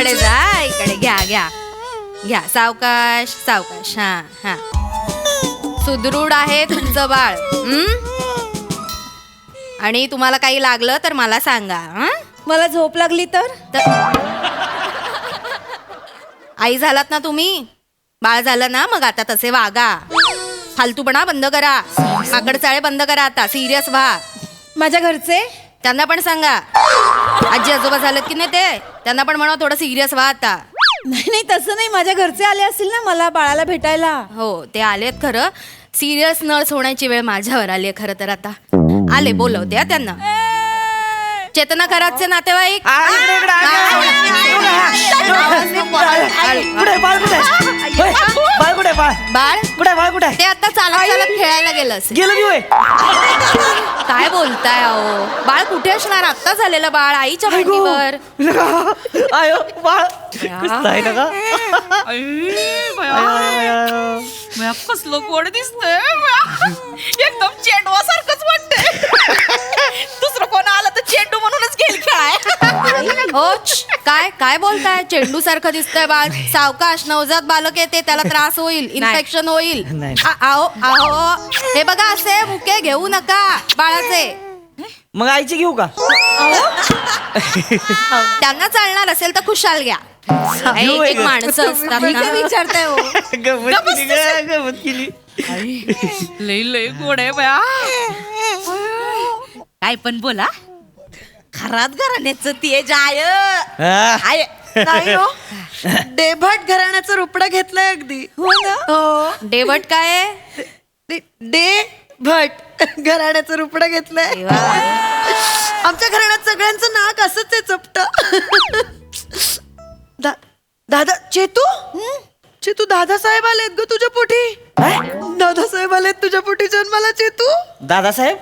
इकडे जा, इकडे घ्या घ्या घ्या. सावकाश सावकाश. हा हा, सुदृढ आहे तुमचं बाळ. आणि तुम्हाला काही लागलं तर मला सांगा. मला झोप लागली तर आई झालात ना तुम्ही, बाळ झालं ना, मग आता तसे वागा. फालतूपणा बंद करा, माकडचाळे बंद करा. आता सिरियस व्हा. माझ्या घरचे त्यांना पण सांगा. आजी आजोबा झालेत की नाही ते, त्यांना पण म्हणा थोडं सिरियस व्हा आता. नाही नाही तसं नाही, माझ्या घरचे आले असतील ना मला बाळाला भेटायला. हो ते आलेत खरं. सिरियस नर्स होण्याची वेळ माझ्यावर आली आहे खरं तर. आता आले, बोलवते हा त्यांना. चेतना खराबचे नातेवाईक बाळ ते आता चालत चालत खेळायला गेलं असेल. काय बोलताय अहो, बाळ कुठे असणार? आत्ता झालेलं बाळ आईच्या मांडीवर. कसलं गोड दिसतंय, एकदम चेंडवा सारखंच वाटतंय. दुसरं कोण आलं तर चेंडू म्हणूनच घेईल खेळाय. हो काय काय बोलताय? चेंडू सारखं दिसतंय बाळ. सावकाश, नवजात बालक येते, त्याला त्रास होईल, इन्फेक्शन होईल. आहो आहो, हे बघा असे मुके घेऊ नका बाळाचे. मग आईची घेऊ का? त्यांना चालणार असेल तर खुशाल घ्या. एक एक माणसं असतात ना. विचारताय हो. गमत केली. लई लई गोड आहे बया. काय पण बोला, खरात घराण्याचं तेज आहे. नाही हो, डेभट घराण्याचं रुपडं घेतलंय अगदी. हो ना. हो, डेवट काय आहे? डेभट घराण्याचं रुपडं घेतलंय. आमच्या घराण्यात सगळ्यांचं नाक असंच आहे चपट. दादा चेतू, चेतू दादासाहेब आलेत ग तुझ्या पोटी. दादासाहेब आलेत तुझ्या पोटी जन्माला चेतू. दादासाहेब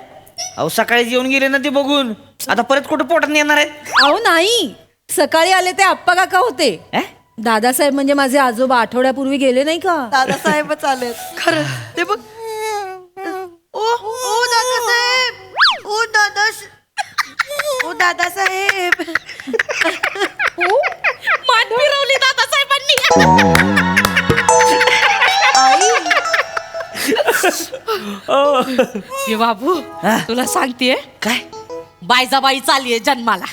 अहो सकाळी जेवून गेले ना ते बघून, आता परत कुठे पोटात येणार आहेत? अहो नाही, सकाळी आले ते आप्पा काका होते. दादासाहेब म्हणजे माझे आजोबा आठवड्यापूर्वी गेले नाही का? दादासाहेबच आलेत खरं. ते बघ. ओ दादासाहेब, ओ दादासाहेब. मान फिरवली दादासाहेबांनी. ये बाबू, तुला सांगतेय काय? बायजाबाई चालली जन्माला.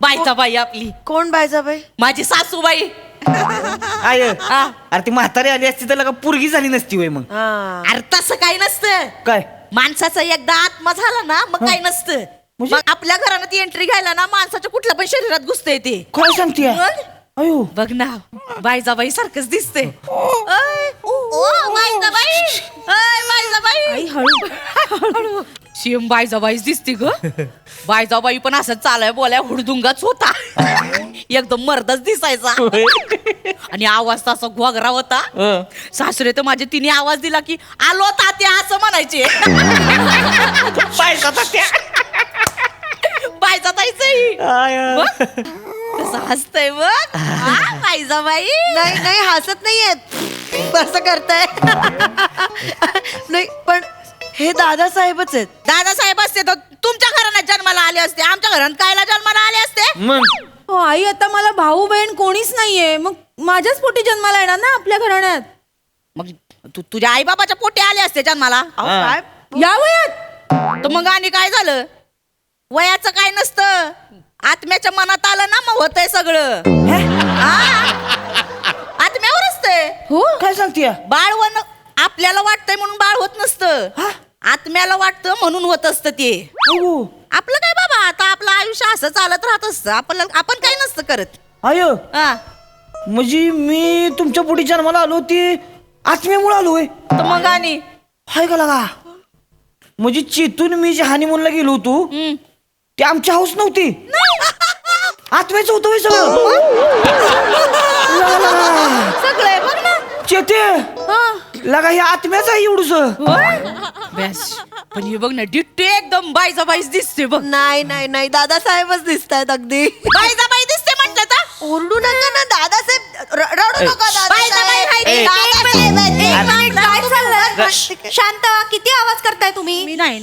बायजाबाई आपली. कोण बायजाबाई? माझी सासूबाई. आय अरे ती म्हातारी आली असती तर लगा पुरगी झाली नसती होय मग. अरे तसं काही नसतं. काय? माणसाचा एकदा आत्मा झाला ना मग काही नसतं. मग आपल्या घरात एंट्री घ्यायला ना माणसाच्या कुठल्या पण शरीरात घुसतंय ते. काय सांगते? अयो बघ ना, बायजाबाई सारखंच दिसते. शिम बायजाबाईच दिसते ग. बायजाबाई पण असं चालाय बोलाय हुडदुंगाच होता. एकदम मर्दच दिसायचा. आणि आवाज तसा घोगरा होता. सासरे तर माझे तिने आवाज दिला की आलो तात्या असं म्हणायचे. बायजा ताईचंही कसं हसतय बघ बायजाबाई. नाही नाही हसत नाहीयेत, असं करताय. नाही पण हे दादासाहेबच आहेत. दादासाहेब असते तर तुमच्या घरात जन्माला आले असते, आमच्या घरात कायला जन्माला आले असते. मग हो आई, आता मला भाऊ बहीण कोणीच नाहीये, मग माझ्याच पोटी जन्माला येणार ना आपल्या घराण्यात. मग तू तुझ्या आई बाबाच्या पोटी आले असते जन्माला. काय या वयात? तर मग आणि काय झालं? वयाचं काय नसतं, आत्म्याच्या मनात आलं ना मग होतंय सगळं. आत्म्यावर असतंय. हो काय सांगते? बाळ आपल्याला वाटतंय म्हणून बाळ होत नसतं, आत्म्याला वाटतं म्हणून होत असतं ते. आपलं काय बाबा, आता आपलं आयुष्य असं चालत राहत असतं. आपण काय नसतं करत. आय म्हणजे मी तुमच्या पोटी जन्माला आलो ती आत्म्यामुळे आलोय. तर मग आणि हाय का लगा? म्हणजे चेतून मी जे हानिमूनला गेलो होतो ते आमची हाऊस नव्हती, आत्म्याचं होतं सगळं. सगळे बघ ना चेते लगा हे आत्म्याचं आहे एवढूस. पण हे बघ ना, डिट्टे एकदम बायजाबाईच दिसते बघ. नाही नाही नाही, दादासाहेबच दिसतायत अगदी. बायजाबाई दिसते म्हटलं तर ओरडू नका ना दादासाहेब, रडू नका बायजाबाई हाय ती. काय चाललंय? शांत, किती आवाज करताय तुम्ही? मी नाही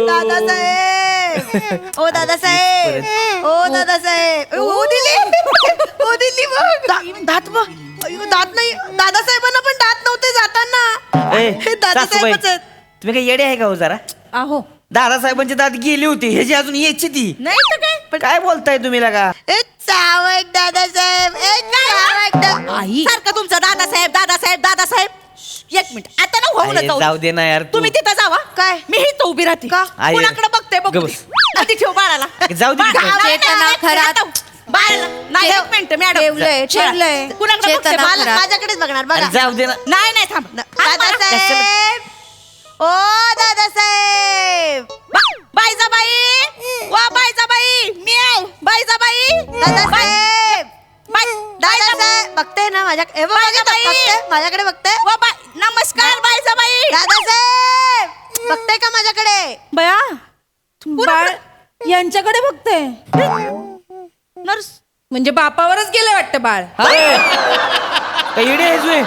दादासाहेब. दादासाहेब ओ दादासाहेब ओ दादासाहेब ओ दिली बघ दात बघ दात नाही दादासाहेबांना पण दात नव्हते जाताना ए, हे दादासाहेबच सासूबाई, आहेत. तुम्ही काय येडे आहे का हो जरा आहो दादासाहेबांची दात गेली होती ह्याची अजून यायची ती नाही तर काय पण काय बोलताय तुम्ही लगा ए चावट दादासाहेब ए चावट आई सारखं तुमचं दादासाहेब दादासाहेब दादासाहेब एक मिनिट आता ना होऊ अरे, जाऊ दे ना यार तू. तुम्ही तिथं जावा काय? मी ही उभी राहते का? आई, कुणाकडे बघते बघ गं बस. आधी ठेव बाळाला जाऊ दे की. चेतना खरात. बाळाला नाही एक मिनिट मॅडम ठेवलंय, ठेवलंय. कुणाकडे बघते चेतना बाळाला? खरात. माझ्याकडेच बघणार बघा अरे, जाऊ दे ना नाही नाही थांब दादासाहेब ओ दादासाहेब बाईजाबाई वा बाईजाबाई मी आहे बाईजाबाई दादासाहेब दादासाहेब दादासाहेब बघते ना माझ्याकडे माझ्याकडे बघते वा बाय नमस्कार बाईजाबाई दादासाहेब बघते का माझ्याकडे बया बाळ यांच्याकडे बघते नर्स म्हणजे बापावरच गेलं वाटतं बाळ काय येडे आहेस व्हय?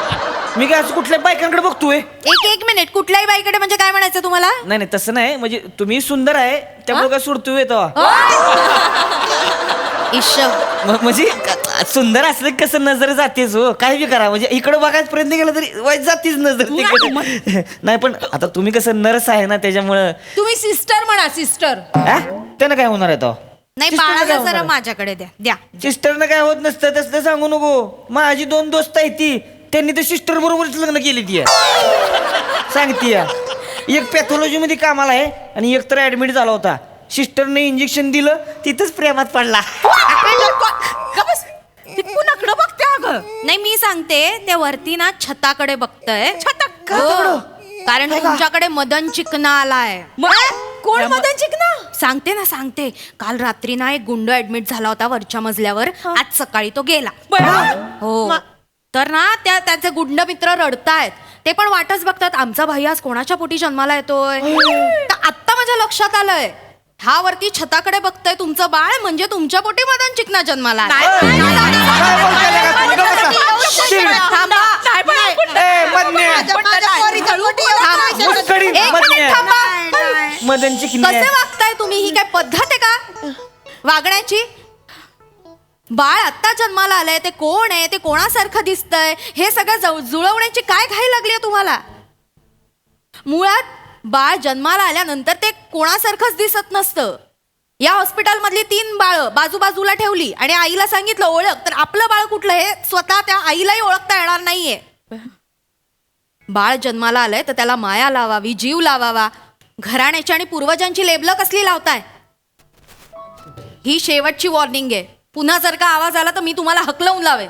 मी काय असं कुठल्या बायकांकडे बघतोय एक मिनिट कुठल्याही बाईकडे म्हणजे काय म्हणायचं तुम्हाला नाही नाही तसं नाही म्हणजे तुम्ही सुंदर आहे त्यामुळे काय सुरतोय तो इश म्हणजे सुंदर असलं की कसं नजर जातेच हो काय बी करा म्हणजे इकडे बघायचा प्रयत्न केला तरी वाईट जातीच नजर तिकडे नाही पण आता तुम्ही कसं नर्स आहे ना त्याच्यामुळं तुम्ही सिस्टर म्हणा सिस्टर त्यानं काय होणार आहे तो नाही Sister बाळाला काय जरा होणार? माझ्याकडे द्या सिस्टरनं काय होत नसतं तसलं सांगू नको माझी 2 दोस्त आहेत ती त्यांनी तर सिस्टर बरोबरच लग्न केली ती सांगती एक पॅथॉलॉजी मध्ये कामाला आहे आणि एक तर ऍडमिट झाला होता सिस्टरने इंजेक्शन दिलं तिथंच प्रेमात पडला कुणाकडे बघते अगं नाही मी सांगते ते वरती ना छताकडे बघतय छताक हो. कारण तुमच्याकडे मदन चिकना आलाय कोण मदन चिकना सांगते ना सांगते काल रात्री ना एक गुंड ऍडमिट झाला होता वरच्या मजल्यावर आज सकाळी तो गेला हो तर ना त्याचे गुंड मित्र रडतायत ते पण वाटच बघतात आमचा भाई आज कोणाच्या पोटी जन्माला येतोय तर आत्ता माझ्या लक्षात आलंय हा वरती छताकडे बघतोय तुमचं बाळ म्हणजे तुमच्या पोटी मदन चिकना जन्माला आलाय. थांबा. एक मिनिट थांबा. मदन चिकनी कसे वागताय तुम्ही ही काय पद्धत आहे का वागण्याची बाळ आत्ता जन्माला आलंय ते कोण आहे ते कोणासारखं दिसतंय हे सगळं जुळवण्याची काय घाई लागली आहे तुम्हाला मुळात बाळ जन्माला आल्यानंतर ते कोणासारखंच दिसत नसतं या हॉस्पिटलमधली 3 बाळं बाजूबाजूला ठेवली आणि आईला सांगितलं ओळख तर आपलं बाळ कुठलं हे स्वतः त्या आईलाही ओळखता येणार नाहीये बाळ जन्माला आलंय तर त्याला माया लावावी जीव लावावा घराण्याची आणि पूर्वजांची लेबलं कसली लावताय ही शेवटची वॉर्निंग आहे पुन्हा जर का आवाज आला तर मी तुम्हाला हकलवून लावेन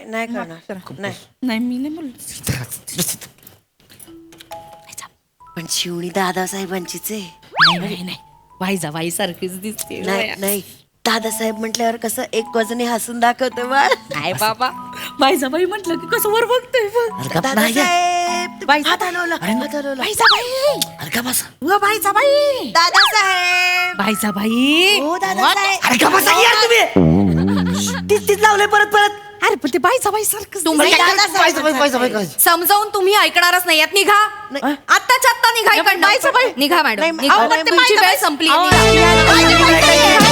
नाही करणार नाही नाही मी नाही बोलत पण शिवणी दादासाहेबांचीच आहे नाही नाही बाई सारखीच दिसते नाही दादासाहेब म्हटल्यावर कसं एक बाजूने हसून दाखवतो बाळ काय बाबा बाई म्हटलं की कसं वर बघतोय बघ दादासाहेब बाई- हात हलवला, हात हलवला. बाई दादासाहेब बाई हो दादासाहेब तीच लावले परत परत अरे पण ते बाई सारखं तुम्ही दादासाहेब समजावून तुम्ही ऐकणारच नाही यात निघा आत्ताच्या आत्ता निघा इकडनं. निघा मॅडम नाही, निघा. अहो, पण ते तुमची बाई- वेळ संपली अहो, निघा.